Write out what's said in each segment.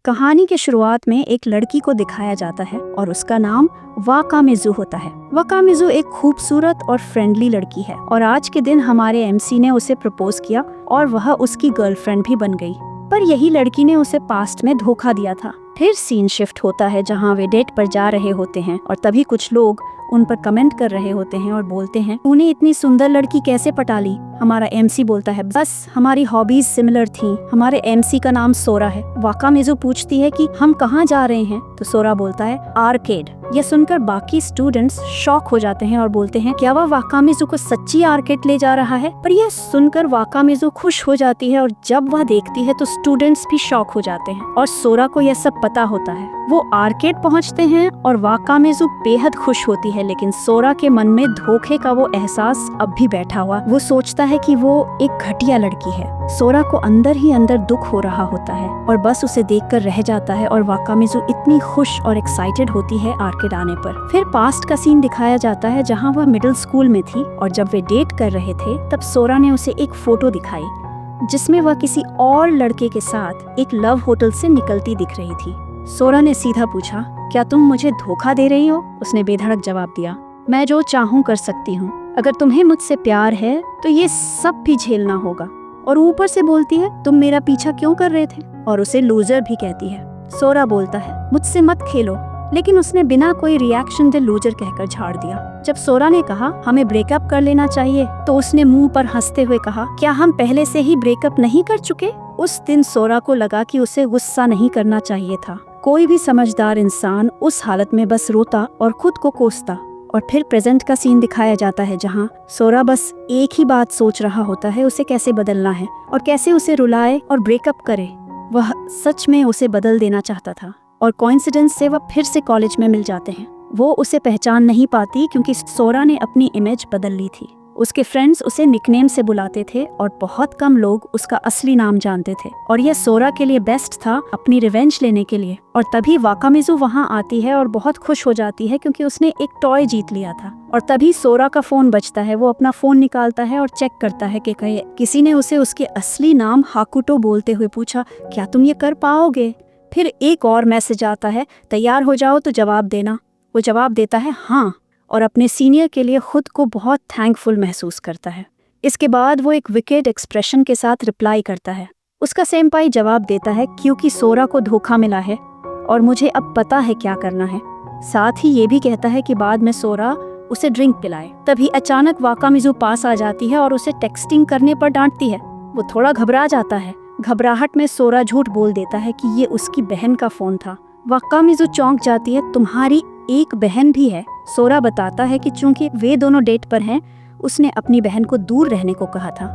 कहानी के शुरुआत में एक लड़की को दिखाया जाता है और उसका नाम वाकामिज़ू होता है। वाकामिज़ू एक खूबसूरत और फ्रेंडली लड़की है और आज के दिन हमारे एमसी ने उसे प्रपोज किया और वह उसकी गर्लफ्रेंड भी बन गई। पर यही लड़की ने उसे पास्ट में धोखा दिया था। फिर सीन शिफ्ट होता है जहाँ वे डेट पर जा रहे होते हैं और तभी कुछ लोग उन पर कमेंट कर रहे होते हैं और बोलते हैं, तूने इतनी सुंदर लड़की कैसे पटा ली। हमारा एमसी बोलता है, बस हमारी हॉबीज सिमिलर थी। हमारे एमसी का नाम सोरा है। वाकामिज़ू पूछती है कि हम कहाँ जा रहे हैं, तो सोरा बोलता है आर्केड। यह सुनकर बाकी स्टूडेंट्स शॉक हो जाते हैं और बोलते हैं, क्या वह वाकामिज़ू को सच्ची आर्केड ले जा रहा है। पर यह सुनकर वाकामिज़ू खुश हो जाती है और जब वह देखती है तो स्टूडेंट्स भी शॉक हो जाते हैं और सोरा को यह सब पता होता है। वो आर्केड पहुंचते हैं और वाकामिज़ू बेहद खुश होती है, लेकिन सोरा के मन में धोखे का वो एहसास अब भी बैठा हुआ। वो सोचता है कि वो एक घटिया लड़की है। सोरा को अंदर ही अंदर दुख हो रहा होता है और बस उसे देखकर रह जाता है और वाकामिज़ू इतनी खुश और एक्साइटेड होती है आर्केड आने पर। फिर पास्ट का सीन दिखाया जाता है जहाँ वह मिडिल स्कूल में थी और जब वे डेट कर रहे थे तब सोरा ने उसे एक फोटो दिखाई जिसमें वह किसी और लड़के के साथ एक लव होटल से निकलती दिख रही थी। सोरा ने सीधा पूछा, क्या तुम मुझे धोखा दे रही हो। उसने बेधड़क जवाब दिया, मैं जो चाहूँ कर सकती हूँ। अगर तुम्हें मुझसे प्यार है तो ये सब भी झेलना होगा। और ऊपर से बोलती है, तुम मेरा पीछा क्यों कर रहे थे। और उसे लूजर भी कहती है। सोरा बोलता है, मुझसे मत खेलो, लेकिन उसने बिना कोई रिएक्शन दे लूजर कहकर झाड़ दिया। जब सोरा ने कहा हमें ब्रेकअप कर लेना चाहिए तो उसने मुंह पर हंसते हुए कहा, क्या हम पहले से ही ब्रेकअप नहीं कर चुके। उस दिन सोरा को लगा कि उसे गुस्सा नहीं करना चाहिए था। कोई भी समझदार इंसान उस हालत में बस रोता और खुद को कोसता। और फिर प्रेजेंट का सीन दिखाया जाता है जहाँ सोरा बस एक ही बात सोच रहा होता है, उसे कैसे बदलना है और कैसे उसे रुलाए और ब्रेकअप करे। वह सच में उसे बदल देना चाहता था और कोइंसिडेंस से वह फिर से कॉलेज में मिल जाते हैं। वो उसे पहचान नहीं पाती क्योंकि सोरा ने अपनी इमेज बदल ली थी। उसके फ्रेंड्स उसे निकनेम से बुलाते थे और बहुत कम लोग उसका असली नाम जानते थे और यह सोरा के लिए बेस्ट था अपनी रिवेंज लेने के लिए। और तभी वाकामिज़ू वहां आती है और बहुत खुश हो जाती है क्योंकि उसने एक टॉय जीत लिया था। और तभी सोरा का फोन बजता है। वो अपना फोन निकालता है और चेक करता है कि कहीं किसी ने उसे उसके असली नाम हाकुटो बोलते हुए पूछा, क्या तुम ये कर पाओगे। फिर एक और मैसेज आता है, तैयार हो जाओ तो जवाब देना। वो जवाब देता है हाँ, और अपने सीनियर के लिए खुद को बहुत थैंकफुल महसूस करता है। इसके बाद वो एक विकेड एक्सप्रेशन के साथ रिप्लाई करता है। उसका सेंपाई जवाब देता है, क्योंकि सोरा को धोखा मिला है और मुझे अब पता है क्या करना है। साथ ही ये भी कहता है कि बाद में सोरा उसे ड्रिंक पिलाए। तभी अचानक वाकामिज़ू पास आ जाती है और उसे टेक्सटिंग करने पर डांटती है। वो थोड़ा घबरा जाता है। घबराहट में सोरा झूठ बोल देता है कि ये उसकी बहन का फोन था। वाकामिज़ू चौंक जाती है, तुम्हारी एक बहन भी है। सोरा बताता है कि चूंकि वे दोनों डेट पर हैं, उसने अपनी बहन को दूर रहने को कहा था।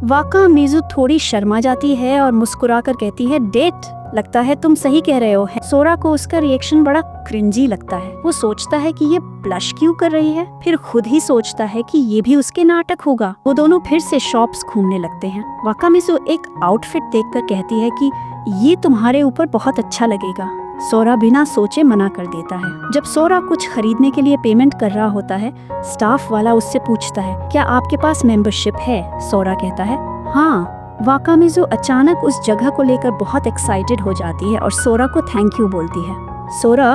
वाकामिज़ू थोड़ी शर्मा जाती है और मुस्कुराकर कहती है, डेट, लगता है तुम सही कह रहे हो। सोरा को उसका रिएक्शन बड़ा क्रिंजी लगता है। वो सोचता है कि ये ब्लश क्यों कर रही है, फिर खुद ही सोचता है कि ये भी उसके नाटक होगा। वो दोनों फिर से शॉप्स घूमने लगते हैं। वाकामिज़ू एक आउटफिट देखकर कहती है कि ये तुम्हारे ऊपर बहुत अच्छा लगेगा। सोरा बिना सोचे मना कर देता है। जब सोरा कुछ खरीदने के लिए पेमेंट कर रहा होता है, स्टाफ वाला उससे पूछता है, क्या आपके पास मेंबरशिप है। सोरा कहता है हाँ। वाकामिज़ू अचानक उस जगह को लेकर बहुत एक्साइटेड हो जाती है और सोरा को थैंक यू बोलती है। सोरा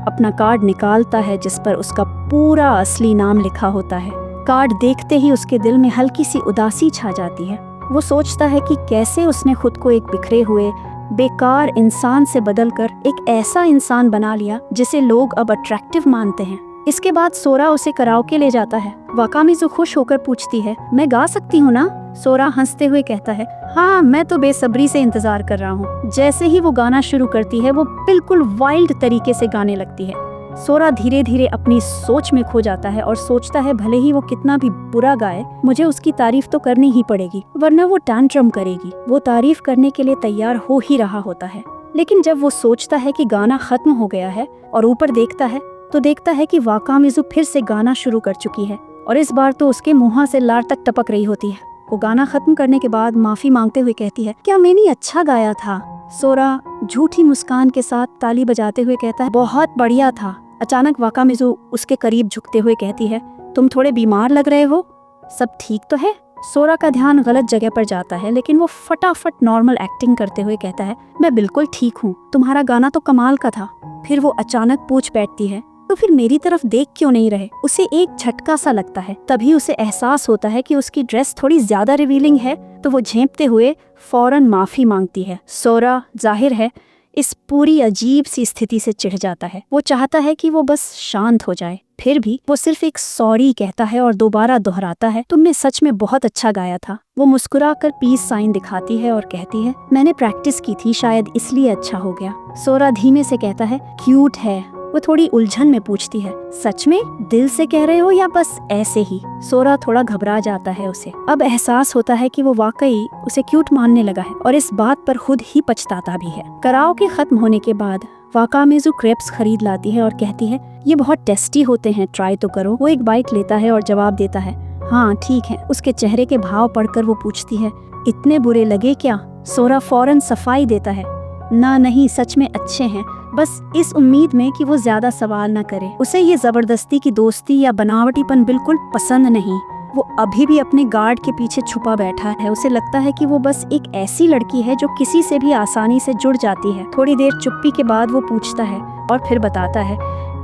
अपना कार्ड निकालता है जिस पर उसका पूरा असली नाम लिखा होता है। कार्ड देखते ही उसके दिल में हल्की सी उदासी छा जाती है। वो सोचता है कि कैसे उसने खुद को एक बिखरे हुए बेकार इंसान से बदलकर एक ऐसा इंसान बना लिया जिसे लोग अब अट्रैक्टिव मानते हैं। इसके बाद सोरा उसे कराओके ले जाता है। वाकामिज़ू खुश होकर पूछती है, मैं गा सकती हूँ ना। सोरा हंसते हुए कहता है, हाँ, मैं तो बेसब्री से इंतजार कर रहा हूँ। जैसे ही वो गाना शुरू करती है, वो बिल्कुल वाइल्ड तरीके से गाने लगती है। सोरा धीरे धीरे अपनी सोच में खो जाता है और सोचता है भले ही वो कितना भी बुरा गाए, मुझे उसकी तारीफ तो करनी ही पड़ेगी, वरना वो टैंट्रम करेगी। वो तारीफ करने के लिए तैयार हो ही रहा होता है, लेकिन जब वो सोचता है कि गाना खत्म हो गया है और ऊपर देखता है तो देखता है कि वाकामिज़ू फिर से गाना शुरू कर चुकी है और इस बार तो उसके मुँह से लार तक टपक रही होती है। वो गाना खत्म करने के बाद माफी मांगते हुए कहती है, क्या मैंने अच्छा गाया था। सोरा झूठी मुस्कान के साथ ताली बजाते हुए कहता है, बहुत बढ़िया था। अचानक वाकामिज़ू उसके करीब झुकते हुए कहती है, तुम थोड़े बीमार लग रहे हो, सब ठीक तो है। सोरा का ध्यान गलत जगह पर जाता है, लेकिन वो फटाफट नॉर्मल एक्टिंग करते हुए कहता है, मैं बिल्कुल ठीक हूँ, तुम्हारा गाना तो कमाल का था। फिर वो अचानक पूछ बैठती है, तो फिर मेरी तरफ देख क्यों नहीं रहे? उसे एक झटका सा लगता है। तभी उसे एहसास होता है कि उसकी ड्रेस थोड़ी ज्यादा रिवीलिंग है, तो वो झेंपते हुए फौरन माफी मांगती है। सोरा जाहिर है इस पूरी अजीब सी स्थिति से चिढ़ जाता है। वो चाहता है कि वो बस शांत हो जाए, फिर भी वो सिर्फ एक सॉरी कहता है और दोबारा दोहराता है, तुमने सच में बहुत अच्छा गाया था। वो मुस्कुराकर पीस साइन दिखाती है और कहती है, मैंने प्रैक्टिस की थी, शायद इसलिए अच्छा हो गया। सोरा धीमे से कहता है, क्यूट है। वो थोड़ी उलझन में पूछती है, सच में दिल से कह रहे हो या बस ऐसे ही? सोरा थोड़ा घबरा जाता है। उसे अब एहसास होता है कि वो वाकई उसे क्यूट मानने लगा है और इस बात पर खुद ही पछताता भी है। कराओके खत्म होने के बाद वाकामेज़ू क्रेप्स खरीद लाती है और कहती है, ये बहुत टेस्टी होते हैं, ट्राई तो करो। वो एक बाइट लेता है और जवाब देता है, हाँ ठीक है। उसके चेहरे के भाव पढ़कर वो पूछती है, इतने बुरे लगे क्या? सोरा फौरन सफाई देता है, ना नहीं, सच में अच्छे हैं, बस इस उम्मीद में कि वो ज्यादा सवाल न करे। उसे ये जबरदस्ती की दोस्ती या बनावटीपन बिल्कुल पसंद नहीं। वो अभी भी अपने गार्ड के पीछे छुपा बैठा है। उसे लगता है कि वो बस एक ऐसी लड़की है जो किसी से भी आसानी से जुड़ जाती है। थोड़ी देर चुप्पी के बाद वो पूछता है और फिर बताता है,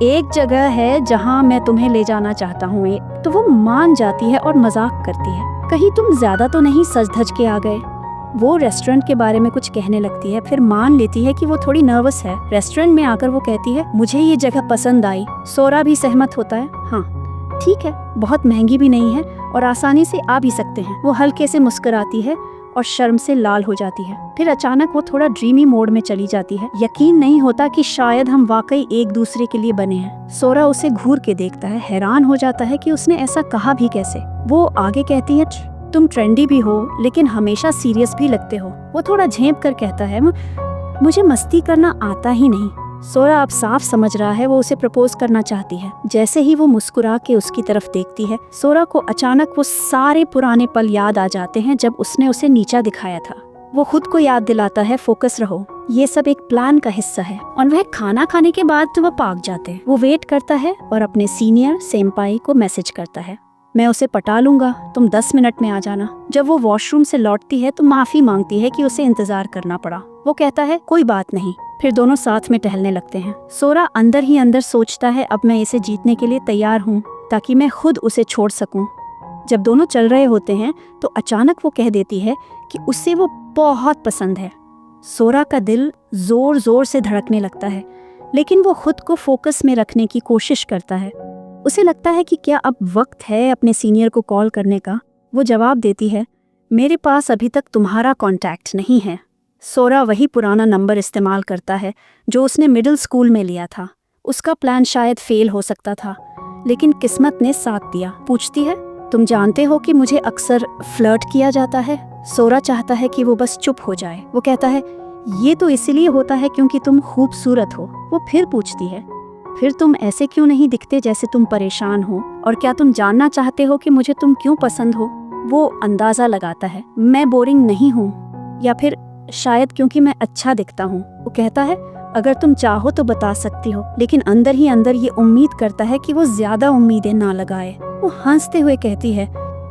एक जगह है जहाँ मैं तुम्हें ले जाना चाहता हूँ। तो वो मान जाती है और मजाक करती है, कहीं तुम ज्यादा तो नहीं सज धज के आ गए? वो रेस्टोरेंट के बारे में कुछ कहने लगती है, फिर मान लेती है कि वो थोड़ी नर्वस है। रेस्टोरेंट में आकर वो कहती है, मुझे ये जगह पसंद आई। सोरा भी सहमत होता है, हाँ ठीक है, बहुत महंगी भी नहीं है और आसानी से आ भी सकते हैं। वो हल्के से मुस्कुराती है और शर्म से लाल हो जाती है। फिर अचानक वो थोड़ा ड्रीमी मोड में चली जाती है। यकीन नहीं होता कि शायद हम वाकई एक दूसरे के लिए बने हैं। सोरा उसे घूर के देखता है, हैरान हो जाता है कि उसने ऐसा कहा भी कैसे। वो आगे कहती है, तुम ट्रेंडी भी हो लेकिन हमेशा सीरियस भी लगते हो। वो थोड़ा झेंप कर कहता है, मुझे मस्ती करना आता ही नहीं। सोरा अब साफ समझ रहा है वो उसे प्रपोज करना चाहती है। जैसे ही वो मुस्कुरा के उसकी तरफ देखती है, सोरा को अचानक वो सारे पुराने पल याद आ जाते हैं जब उसने उसे नीचा दिखाया था। वो खुद को याद दिलाता है, फोकस रहो, ये सब एक प्लान का हिस्सा है। और वह खाना खाने के बाद तो वह पाक जाते हैं। वो वेट करता है और अपने सीनियर सेम्पाई को मैसेज करता है, मैं उसे पटा लूंगा, तुम 10 मिनट में आ जाना। जब वो वॉशरूम से लौटती है तो माफी मांगती है कि उसे इंतजार करना पड़ा। वो कहता है, कोई बात नहीं। फिर दोनों साथ में टहलने लगते हैं। सोरा अंदर ही अंदर सोचता है, अब मैं इसे जीतने के लिए तैयार हूँ ताकि मैं खुद उसे छोड़ सकूं। जब दोनों चल रहे होते हैं तो अचानक वो कह देती है कि उसे वो बहुत पसंद है। सोरा का दिल जोर जोर से धड़कने लगता है, लेकिन वो खुद को फोकस में रखने की कोशिश करता है। उसे लगता है कि क्या अब वक्त है अपने सीनियर को कॉल करने का। वो जवाब देती है, मेरे पास अभी तक तुम्हारा कांटेक्ट नहीं है। सोरा वही पुराना नंबर इस्तेमाल करता है जो उसने मिडिल स्कूल में लिया था। उसका प्लान शायद फेल हो सकता था, लेकिन किस्मत ने साथ दिया। पूछती है, तुम जानते हो कि मुझे अक्सर फ्लर्ट किया जाता है? सोरा चाहता है कि वो बस चुप हो जाए। वो कहता है, ये तो इसलिए होता है क्योंकि तुम खूबसूरत हो। वो फिर पूछती है, फिर तुम ऐसे क्यों नहीं दिखते जैसे तुम परेशान हो? और क्या तुम जानना चाहते हो कि मुझे तुम क्यों पसंद हो? वो अंदाजा लगाता है, मैं बोरिंग नहीं हूँ, या फिर शायद क्योंकि मैं अच्छा दिखता हूँ। वो कहता है, अगर तुम चाहो तो बता सकती हो, लेकिन अंदर ही अंदर ये उम्मीद करता है कि वो ज्यादा उम्मीदें ना लगाए। वो हंसते हुए कहती है,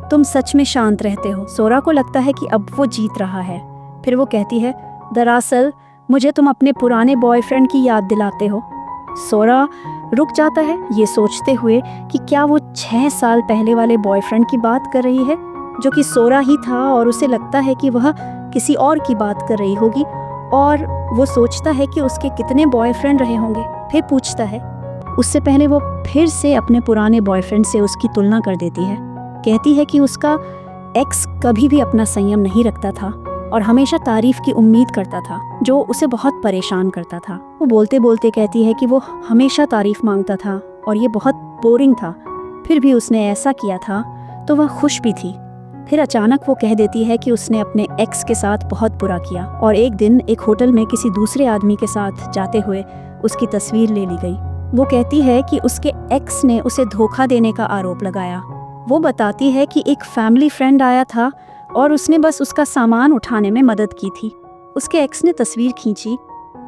तुम सच में शांत रहते हो। सोरा को लगता है कि अब वो जीत रहा है। फिर वो कहती है, दरअसल मुझे तुम अपने पुराने बॉयफ्रेंड की याद दिलाते हो। सोरा रुक जाता है, ये सोचते हुए कि क्या वो 6 साल पहले वाले बॉयफ्रेंड की बात कर रही है, जो कि सोरा ही था, और उसे लगता है कि वह किसी और की बात कर रही होगी। और वो सोचता है कि उसके कितने बॉयफ्रेंड रहे होंगे। फिर पूछता है, उससे पहले वो फिर से अपने पुराने बॉयफ्रेंड से उसकी तुलना कर देती है। कहती है कि उसका एक्स कभी भी अपना संयम नहीं रखता था और हमेशा तारीफ की उम्मीद करता था, जो उसे बहुत परेशान करता था। वो बोलते बोलते कहती है कि वो हमेशा तारीफ मांगता था और ये बहुत बोरिंग था, फिर भी उसने ऐसा किया था तो वह खुश भी थी। फिर अचानक वो कह देती है कि उसने अपने एक्स के साथ बहुत बुरा किया और एक दिन एक होटल में किसी दूसरे आदमी के साथ जाते हुए उसकी तस्वीर ले ली गई। वो कहती है कि उसके एक्स ने उसे धोखा देने का आरोप लगाया। वो बताती है कि एक फैमिली फ्रेंड आया था और उसने बस उसका सामान उठाने में मदद की थी। उसके एक्स ने तस्वीर खींची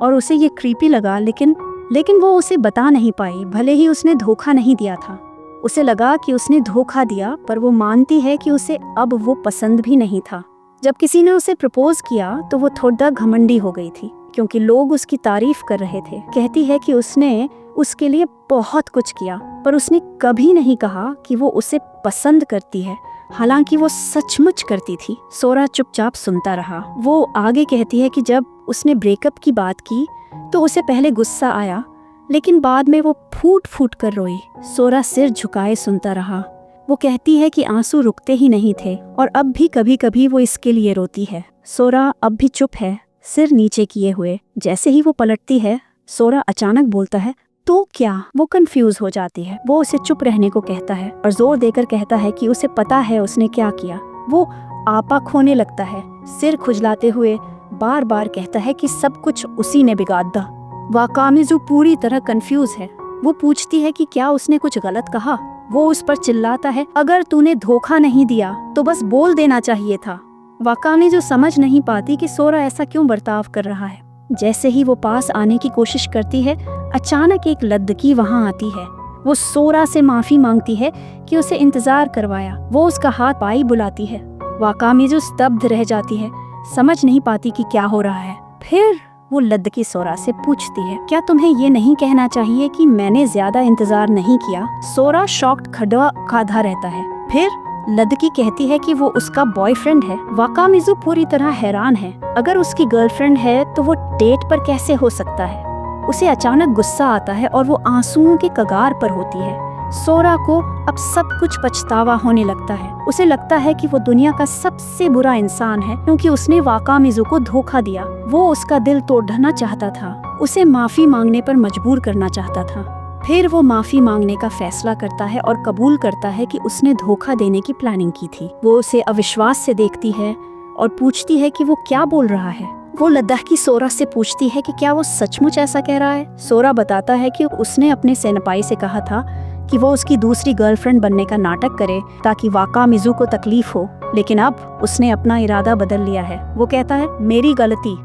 और उसे ये क्रीपी लगा, लेकिन वो उसे बता नहीं पाई, भले ही उसने धोखा नहीं दिया था। उसे लगा कि उसने धोखा दिया, पर वो मानती है कि उसे अब वो पसंद भी नहीं था। जब किसी ने उसे प्रपोज किया तो वो थोड़ा घमंडी हो गई थी, क्योंकि लोग उसकी तारीफ कर रहे थे। कहती है कि उसने उसके लिए बहुत कुछ किया, पर उसने कभी नहीं कहा कि वो उसे पसंद करती है, हालांकि वो सचमुच करती थी। सोरा चुपचाप सुनता रहा। वो आगे कहती है कि जब उसने ब्रेकअप की बात की तो उसे पहले गुस्सा आया, लेकिन बाद में वो फूट फूट कर रोई। सोरा सिर झुकाए सुनता रहा। वो कहती है कि आंसू रुकते ही नहीं थे और अब भी कभी कभी वो इसके लिए रोती है। सोरा अब भी चुप है, सिर नीचे किए हुए। जैसे ही वो पलटती है, सोरा अचानक बोलता है, तो क्या? वो कंफ्यूज हो जाती है। वो उसे चुप रहने को कहता है और जोर देकर कहता है कि उसे पता है उसने क्या किया। वो आपा खोने लगता है, सिर खुजलाते हुए बार बार कहता है कि सब कुछ उसी ने बिगाड़ दा। वाकामिज़ू पूरी तरह कंफ्यूज है। वो पूछती है कि क्या उसने कुछ गलत कहा। वो उस पर चिल्लाता है, अगर तूने धोखा नहीं दिया तो बस बोल देना चाहिए था। वाकामिज़ू समझ नहीं पाती कि सोरा ऐसा क्यों बर्ताव कर रहा है। जैसे ही वो पास आने की कोशिश करती है, अचानक एक लड़की वहाँ आती है। वो सोरा से माफी मांगती है कि उसे इंतजार करवाया। वो उसका हाथ पाई बुलाती है। वाकामिज़ू स्तब्ध रह जाती है, समझ नहीं पाती कि क्या हो रहा है। फिर वो लड़की सोरा से पूछती है, क्या तुम्हें ये नहीं कहना चाहिए कि मैंने ज्यादा इंतजार नहीं किया? सोरा शॉक्ड खड़ा खाधा रहता है। फिर लड़की कहती है कि वो उसका बॉयफ्रेंड है। वाकामिज़ू पूरी तरह हैरान है। अगर उसकी गर्लफ्रेंड है तो वो डेट पर कैसे हो सकता है? उसे अचानक गुस्सा आता है और वो आंसुओं के कगार पर होती है। सोरा को अब सब कुछ पछतावा होने लगता है। उसे लगता है कि वो दुनिया का सबसे बुरा इंसान है, क्योंकि उसने वाकामिज़ू को धोखा दिया। वो उसका दिल तोड़ना चाहता था, उसे माफी मांगने पर मजबूर करना चाहता था। फिर वो माफी मांगने का फैसला करता है और कबूल करता है कि उसने धोखा देने की प्लानिंग की थी। वो उसे अविश्वास से देखती है और पूछती है कि वो क्या बोल रहा है। वो लद्दाखी सोरा से पूछती है कि क्या वो सचमुच ऐसा कह रहा है। सोरा बताता है कि उसने अपने सेनपाई से कहा था कि वो उसकी दूसरी गर्लफ्रेंड बनने का नाटक करे ताकि वाकामिज़ू को तकलीफ हो, लेकिन अब उसने अपना इरादा बदल लिया है। वो कहता है, मेरी गलती।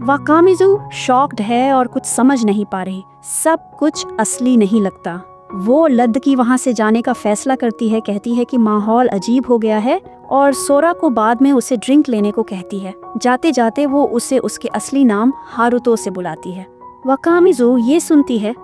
वाकामिज़ू शॉक्ड है और कुछ समझ नहीं पा रही। सब कुछ असली नहीं लगता। वो लड़की वहाँ से जाने का फैसला करती है। कहती है कि माहौल अजीब हो गया है और सोरा को बाद में उसे ड्रिंक लेने को कहती है। जाते जाते वो उसे उसके असली नाम हारुतो से बुलाती है। वाकामिज़ू ये सुनती है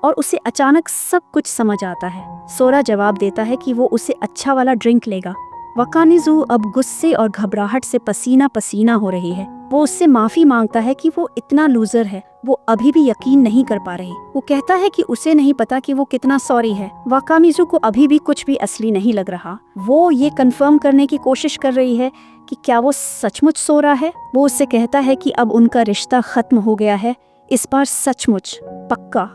और उसे अचानक सब कुछ समझ आता है। सोरा जवाब देता है कि वो उसे अच्छा वाला ड्रिंक लेगा। वाकामिज़ू अब गुस्से और घबराहट से पसीना पसीना हो रही है। वो उससे माफी मांगता है कि वो इतना लूजर है। वो अभी भी यकीन नहीं कर पा रही। वो कहता है कि उसे नहीं पता कि वो कितना सॉरी है। वाकामिज़ू को अभी भी कुछ भी असली नहीं लग रहा। वो ये कंफर्म करने की कोशिश कर रही है कि क्या वो सचमुच सोरा है। वो उससे कहता है कि अब उनका रिश्ता खत्म हो गया है, इस बार सचमुच, पक्का।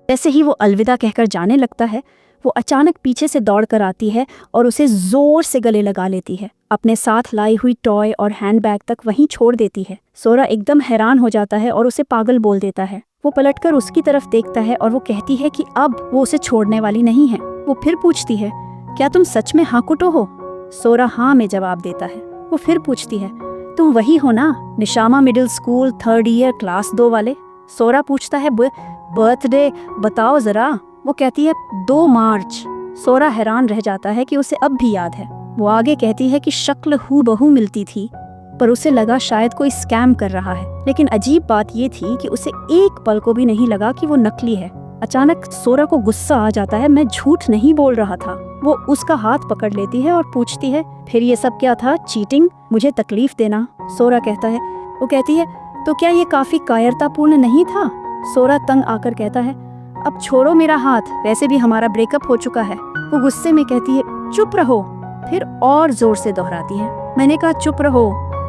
जैसे ही वो अलविदा कहकर जाने लगता है, वो अचानक पीछे से दौड़ कर आती है और उसे जोर से गले लगा लेती है। अपने साथ लाई हुई टॉय और हैंडबैग तक वहीं छोड़ देती है। सोरा एकदम हैरान हो जाता है और उसे पागल बोल देता है। वो पलटकर उसकी तरफ देखता है और वो कहती है कि अब वो उसे छोड़ने वाली नहीं है। वो फिर पूछती है, क्या तुम सच में हाकुटो हो? सोरा हाँ में जवाब देता है। वो फिर पूछती है, तुम वही हो ना, निशामा middle school 3rd year class 2 वाले? सोरा पूछता है, बर्थडे बताओ जरा। वो कहती है 2 मार्च। सोरा हैरान रह जाता है कि उसे अब भी याद है। वो आगे कहती है कि शक्ल हूबहू मिलती थी, पर उसे लगा शायद कोई स्कैम कर रहा है। लेकिन अजीब बात ये थी कि उसे एक पल को भी नहीं लगा कि वो नकली है। अचानक सोरा को गुस्सा आ जाता है। मैं झूठ नहीं बोल रहा था। वो उसका हाथ पकड़ लेती है और पूछती है, फिर ये सब क्या था? चीटिंग? मुझे तकलीफ देना? सोरा कहता है, वो कहती है, तो क्या ये काफी कायरतापूर्ण नहीं था? सोरा तंग आकर कहता है, अब छोड़ो मेरा हाथ, वैसे भी हमारा ब्रेकअप हो चुका है। वो गुस्से में कहती है, चुप रहो। फिर और जोर से दोहराती है, मैंने कहा चुप रहो।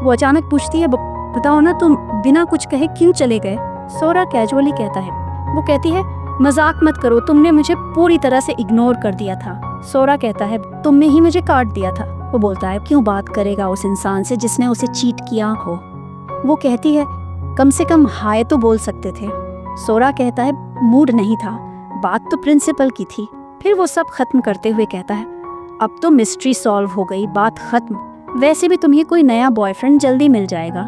वो अचानक पूछती है, बताओ ना, तुम बिना कुछ कहे क्यों चले गए? सोरा कैजुअली कहता है। वो कहती है, मजाक मत करो, तुमने मुझे पूरी तरह से इग्नोर कर दिया था। सोरा कहता है, तुमने ही मुझे काट दिया था। वो बोलता है, क्यों बात करेगा उस इंसान से जिसने उसे चीट किया हो? वो कहती है, कम से कम हाय तो बोल सकते थे। सोरा कहता है, मूड नहीं था, बात तो प्रिंसिपल की थी। फिर वो सब खत्म करते हुए कहता है, अब तो मिस्ट्री सॉल्व हो गई, बात खत्म। वैसे भी तुम्हें कोई नया बॉयफ्रेंड जल्दी मिल जाएगा।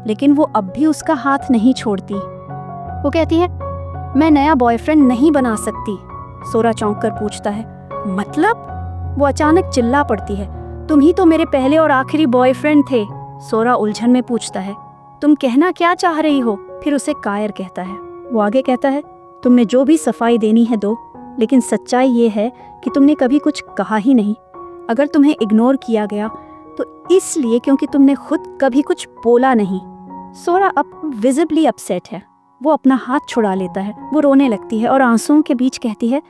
लेकिन वो अब भी उसका हाथ नहीं छोड़ती। वो कहती है, मैं नया बॉयफ्रेंड नहीं बना सकती। सोरा चौंक कर पूछता है, मतलब? वो अचानक चिल्ला पड़ती है। तुम ही तो मेरे पहले और आखिरी बॉयफ्रेंड थे। सोरा उलझन में पूछता है, तुम कहना क्या चाह रही हो? फिर उसे कायर कहता है। वो आगे कहता है, तुमने जो भी सफाई देनी है दो, लेकिन सच्चाई ये है कि तुमने कभी कुछ कहा ही नहीं। अगर तुम्हें इग्नोर किया गया तो इसलिए क्योंकि तुमने खुद कभी कुछ बोला नहीं। सोरा अब विजिबली अपसेट है। वो अपना हाथ छुड़ा लेता है। वो रोने लगती है और आंसुओं के बीच कहती है,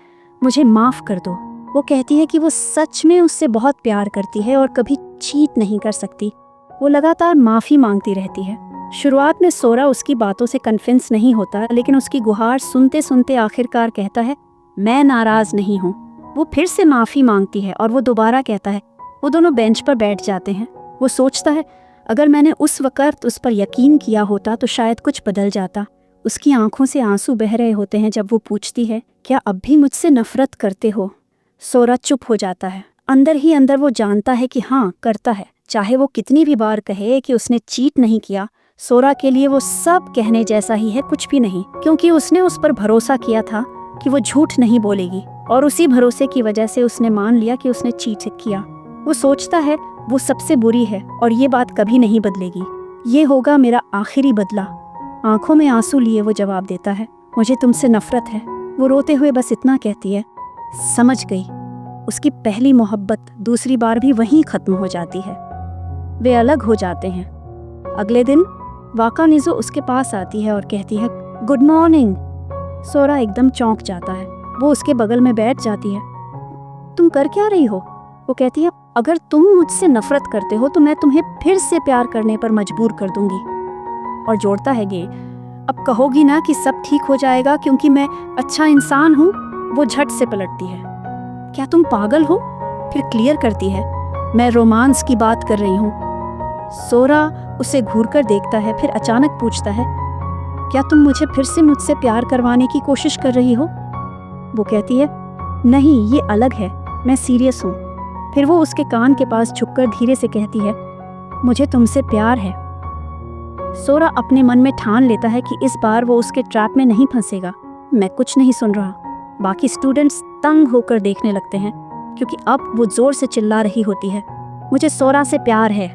मुझे माफ कर दो। वो कहती है कि वो सच में उससे बहुत प्यार करती है और कभी चीट नहीं कर सकती। वो लगातार माफी मांगती रहती है। शुरुआत में सोरा उसकी बातों से कन्विंस नहीं होता, लेकिन उसकी गुहार सुनते सुनते आखिरकार कहता है, मैं नाराज नहीं हूँ। वो फिर से माफी मांगती है और वो दोबारा कहता है। वो दोनों बेंच पर बैठ जाते हैं। वो सोचता है, अगर मैंने उस वक्त उस पर यकीन किया होता तो शायद कुछ बदल जाता। उसकी आंखों से आंसू बह रहे होते हैं जब वो पूछती है, क्या अब भी मुझसे नफरत करते हो? सोरा चुप हो जाता है। अंदर ही अंदर वो जानता है कि हाँ, करता है। चाहे वो कितनी भी बार कहे कि उसने चीट नहीं किया, सोरा के लिए वो सब कहने जैसा ही है, कुछ भी नहीं, क्योंकि उसने उस पर भरोसा किया था कि वो झूठ नहीं बोलेगी, और उसी भरोसे की वजह से उसने मान लिया कि उसने चीट किया। वो सोचता है वो सबसे बुरी है और ये बात कभी नहीं बदलेगी। ये होगा मेरा आखिरी बदला। आंखों में आंसू लिए वो जवाब देता है, मुझे तुमसे नफरत है। वो रोते हुए बस इतना कहती है, समझ गई। उसकी पहली मोहब्बत दूसरी बार भी वहीं खत्म हो जाती है। वे अलग हो जाते हैं। अगले दिन वाकामिज़ू उसके पास आती है और कहती है, गुड मॉर्निंग। सोरा एकदम चौंक जाता है। वो उसके बगल में बैठ जाती है। तुम कर क्या रही हो? वो कहती है, अगर तुम मुझसे नफरत करते हो तो मैं तुम्हें फिर से प्यार करने पर मजबूर कर दूंगी। और जोड़ता है ये, अब कहोगी ना कि सब ठीक हो जाएगा क्योंकि मैं अच्छा इंसान हूँ? वो झट से पलटती है, क्या तुम पागल हो? फिर क्लियर करती है, मैं रोमांस की बात कर रही हूँ। सोरा उसे घूरकर देखता है, फिर अचानक पूछता है, क्या तुम मुझे फिर से मुझसे प्यार करवाने की कोशिश कर रही हो? वो कहती है, नहीं, ये अलग है, मैं सीरियस हूँ। फिर वो उसके कान के पास झुककर धीरे से कहती है, मुझे तुमसे प्यार है। सोरा अपने मन में ठान लेता है कि इस बार वो उसके ट्रैप में नहीं फंसेगा। मैं कुछ नहीं सुन रहा। बाकी स्टूडेंट्स तंग होकर देखने लगते हैं क्योंकि अब वो जोर से चिल्ला रही होती है, मुझे सोरा से प्यार है।